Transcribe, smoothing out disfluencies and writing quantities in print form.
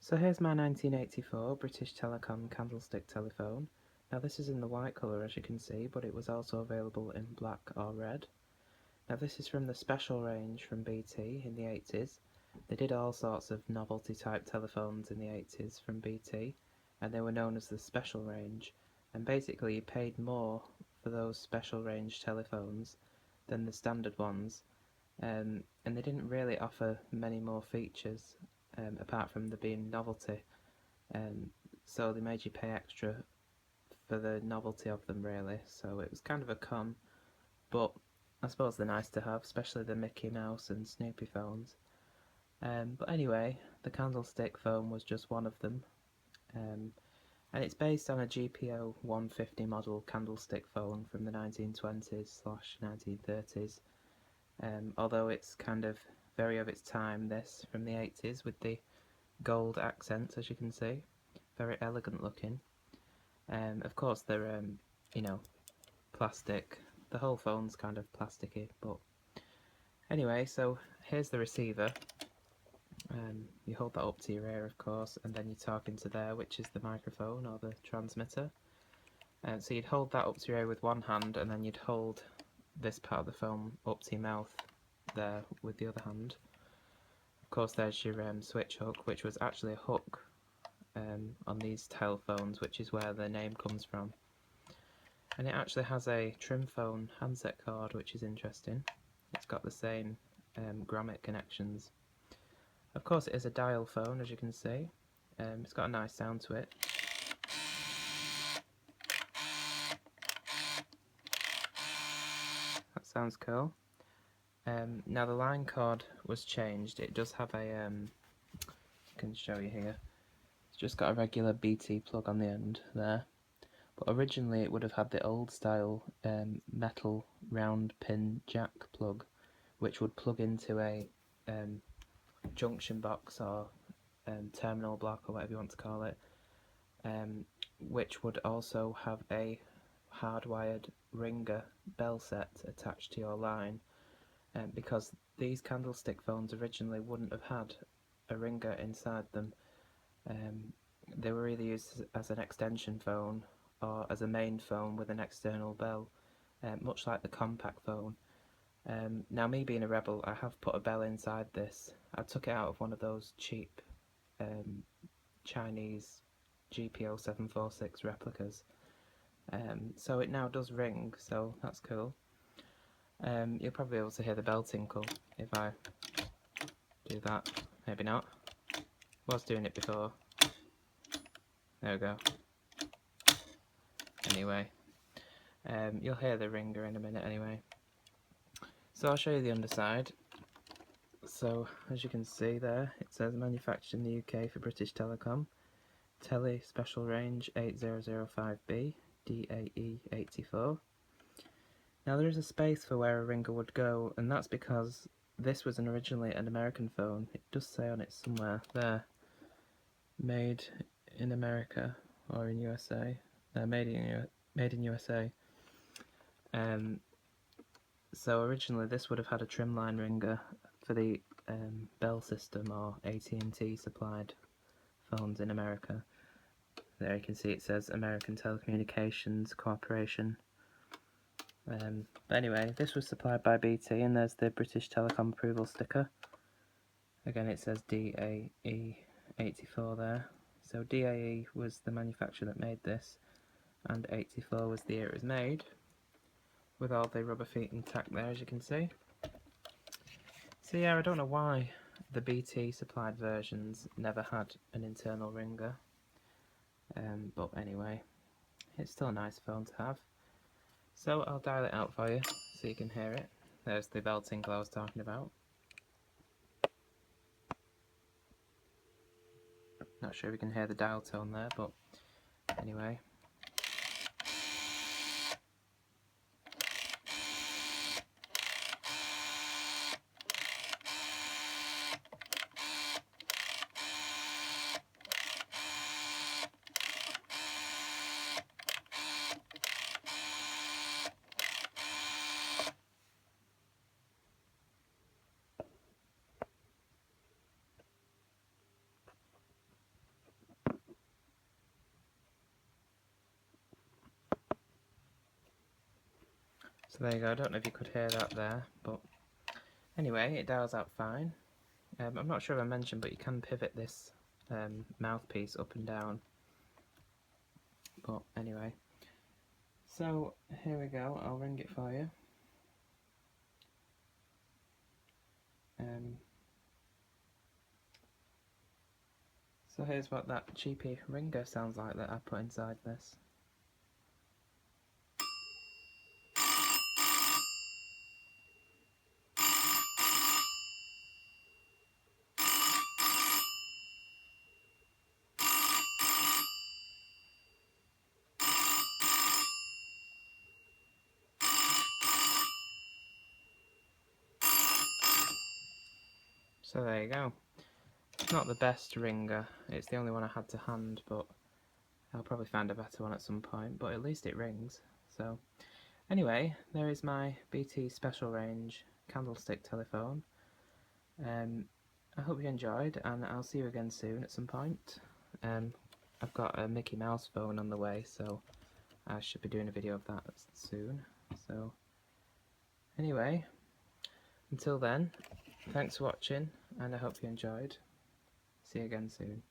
So here's my 1984 British Telecom candlestick telephone. Now this is in the white colour as you can see, but it was also available in black or red. Now this is from the special range from BT in the 80s. They did all sorts of novelty type telephones in the 80s from BT, and they were known as the special range, and basically you paid more for those special range telephones than the standard ones, and they didn't really offer many more features apart from the being novelty, so they made you pay extra for the novelty of them really, so it was kind of a con, but I suppose they're nice to have, especially the Mickey Mouse and Snoopy phones. But anyway, the candlestick phone was just one of them, and it's based on a GPO 150 model candlestick phone from the 1920s/1930s, although it's kind of very of its time, this, from the 80s, with the gold accents, as you can see. Very elegant looking. Of course, they're, plastic. The whole phone's kind of plasticky, but anyway, so here's the receiver. You hold that up to your ear, of course, and then you talk into there, which is the microphone or the transmitter. So you'd hold that up to your ear with one hand, and then you'd hold this part of the phone up to your mouth there with the other hand. Of course, there's your switch hook, which was actually a hook on these telephones, which is where the name comes from. And it actually has a trim phone handset cord, which is interesting. It's got the same grommet connections. Of course, it is a dial phone, as you can see. It's got a nice sound to it. That sounds cool. Now the line cord was changed. It does have a, I can show you here. It's just got a regular BT plug on the end there. But originally it would have had the old style metal round pin jack plug, which would plug into a junction box or terminal block or whatever you want to call it, which would also have a hardwired ringer bell set attached to your line, because these candlestick phones originally wouldn't have had a ringer inside them. They were either used as an extension phone or as a main phone with an external bell, much like the compact phone. Now, me being a rebel, I have put a bell inside this. I took it out of one of those cheap Chinese GPO746 replicas, so it now does ring, so that's cool. You'll probably be able to hear the bell tinkle if I do that. Maybe not. Was doing it before. There we go. Anyway, you'll hear the ringer in a minute anyway. So I'll show you the underside. So as you can see there, it says manufactured in the UK for British Telecom, Tele Special Range 8005B, DAE84. Now there is a space for where a ringer would go, and that's because this was originally an American phone. It does say on it somewhere there, made in America or in USA. Made in USA. So originally this would have had a trimline ringer for the Bell system or AT&T supplied phones in America. There you can see it says American Telecommunications Corporation. But anyway, this was supplied by BT, and there's the British Telecom approval sticker. Again, it says DAE84 there. So DAE was the manufacturer that made this, and 84 was the year it was made, with all the rubber feet intact there, as you can see. So yeah, I don't know why the BT supplied versions never had an internal ringer, but anyway, it's still a nice phone to have. So I'll dial it out for you so you can hear it. There's the bell tinkle I was talking about. Not sure if you can hear the dial tone there, but anyway. So there you go, I don't know if you could hear that there, but anyway, it dials out fine. I'm not sure if I mentioned, but you can pivot this mouthpiece up and down. But anyway, so here we go, I'll ring it for you. So here's what that cheapy ringer sounds like that I put inside this. So there you go. It's not the best ringer, it's the only one I had to hand, but I'll probably find a better one at some point, but at least it rings. So anyway, there is my BT Special Range candlestick telephone. I hope you enjoyed, and I'll see you again soon at some point. I've got a Mickey Mouse phone on the way, so I should be doing a video of that soon. So anyway, until then, thanks for watching, and I hope you enjoyed. See you again soon.